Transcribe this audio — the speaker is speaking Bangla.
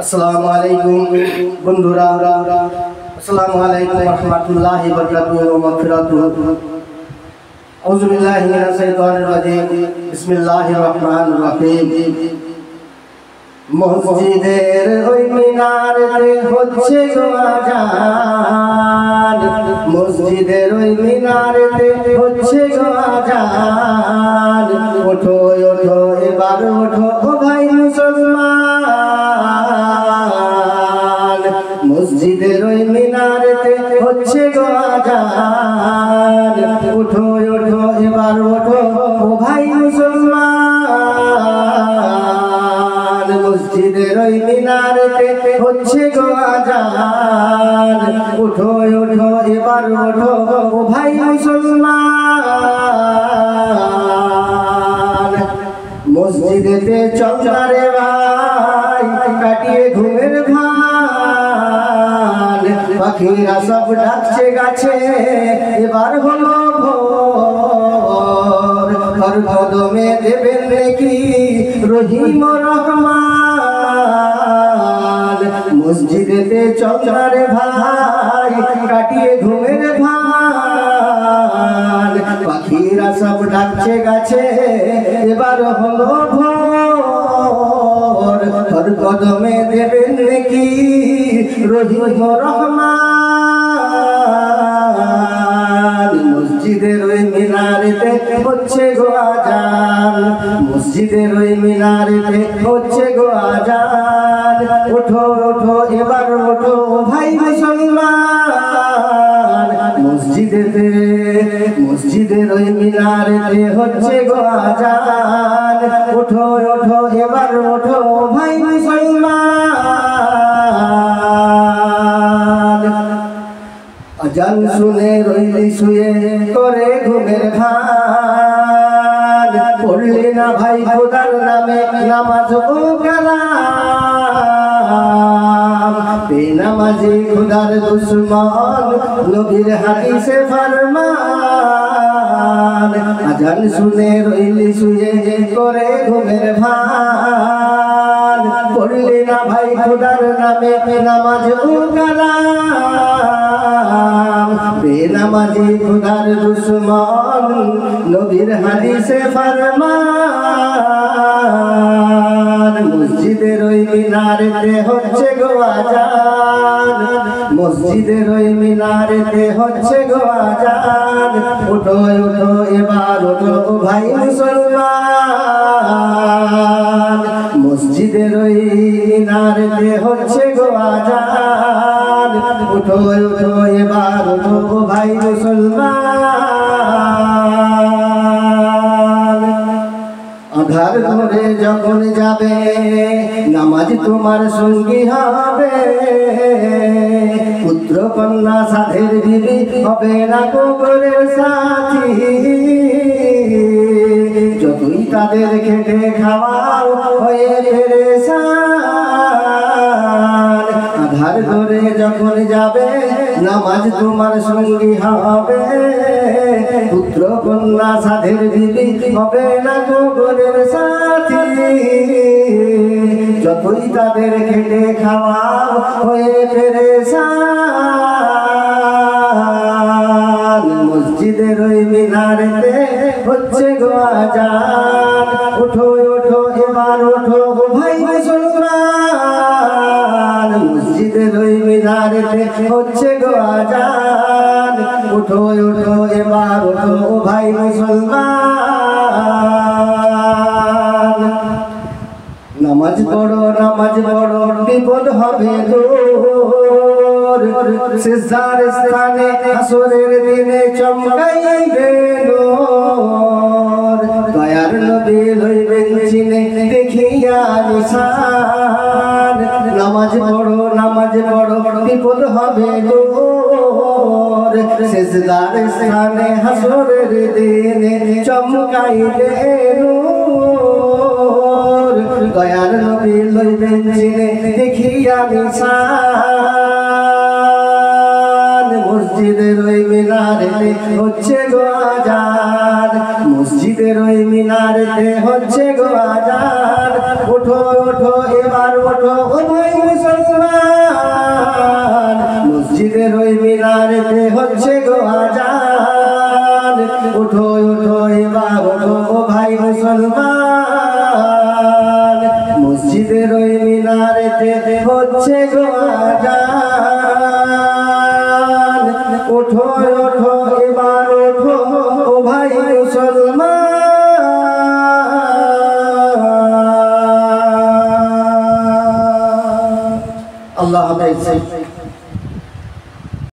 আসসালামু আলাইকুম বন্ধুরা, আসসালামু আলাইকুম ওয়া রাহমাতুল্লাহি ওয়া বারাকাতুহু ওয়া মাগফিরাতুহু। আউযু বিল্লাহি মিনাশ শাইতানির রাজীম। বিসমিল্লাহির রহমানির রহিম। মসজিদের ওই মিনারেতে হচ্ছে গো আযান, মসজিদের ওই মিনারেতে হচ্ছে গো আযান। ওঠো ওঠো এবার ওঠো ও ভাই মুসলমান, মসজিদের ওই মিনারেতে হচ্ছে গো আযান। ওঠো ওঠো এবার ওঠো ও ভাই মুসলমান, মসজিদের ওই মিনারেতে হচ্ছে গো আযান। ওঠো ওঠো এবার ওঠো ও ভাই মুসলমান, মসজিদেতে চল রে ভাই কাটিয়ে ঘুমের ভান। পাখিরা সব ডাকছে গাছে এবার হলো ভোর, হর কদমে দেবেন নাকি রহিম রহমান। মসজিদেতে চল রে ভাই কাটিয়ে ঘুমের ভান। পাখিরা সব ডাকছে গাছে এবার হলো ভোর, হর কদমে দেবেন নাকি রহিম রহমান। মসজিদের ওই মিনারেতে হচ্ছে গো আযান, মসজিদের ওই মিনারেতে হচ্ছে গো আযান। ওঠো ওঠো এবার ওঠো ভাই মুসলমান, মসজিদের ওই মিনারেতে হচ্ছে গো আযান। ওঠো ওঠো এবার ওঠো ভাই মুসলমান। আযান শুনে রইলি শুয়ে করে ঘুমের ভান। পড়লি না ভাই খোদার নামে নামাজ ও কালাম। বেনামাজি খোদার দুশমন নবীর হাদিসে ফরমান। আযান শুনে রইলি শুয়ে করে ঘুমের ভান। পড়লি না ভাই খোদার নামে নামাজ ও কালাম। বেনামাজি খোদার দুশমন নবীর হাদিসে ফরমান। মসজিদের ওই মিনারেতে হচ্ছে গো আযান, মসজিদের ওই মিনারেতে হচ্ছে গো আযান। ওঠো ওঠো এবার ওঠো ভাই মুসলমান, মসজিদের ওই মিনারেতে হচ্ছে গো আযান। ওঠো ওঠো এবার ওঠো ভাই মুসলমান। আধার ধরে যখন যাবে নামাজ তোমার সঙ্গী হবে। পুত্র কন্যা সাধের বিবি হবে না কবরের সাথী। যতই তাদের খেটে খাওয়াও হয়ে পেরেশান। আধার ধরে যখন যাবে নামাজ তোমার সঙ্গী হবে। পুত্র কন্যা সাধের বিবি হবে না কবরের সাথী। যতই তাদের খেটে খাওয়াও হয়ে পেরেশান। মসজিদের ওই মিনারেতে হচ্ছে গো আযান। ওঠো ওঠো এবার ওঠো ভাই মুসলমান, মসজিদের ওই মিনারেতে হচ্ছে গো আযান। ওঠো ওঠো এবার ওঠো ভাই মুসলমান। নামাজ পড়ো বিপদ হবে দূর। সিজদার স্থানে আসরের দিনে চমকাইবে নূর। দয়ার নবী লইবেন চিনে দেখিয়া নিশান। নামাজ পড়ো বিপদ হবে দূর। সিজদার স্থানে আসরের দিনে চমকাইবে নূর। দয়ার নবী লইবেন চিনে দেখিয়া নিশান। মসজিদের ওই মিনারেতে হচ্ছে গো আযান, মসজিদের ওই মিনারেতে হচ্ছে গো আযান। ওঠো ওঠো এবার ওঠো ও ভাই হচ্ছে গো আজান ওঠো ওঠো এবার ওঠো ও ভাই মুসলমান আল্লাহ হাফেজ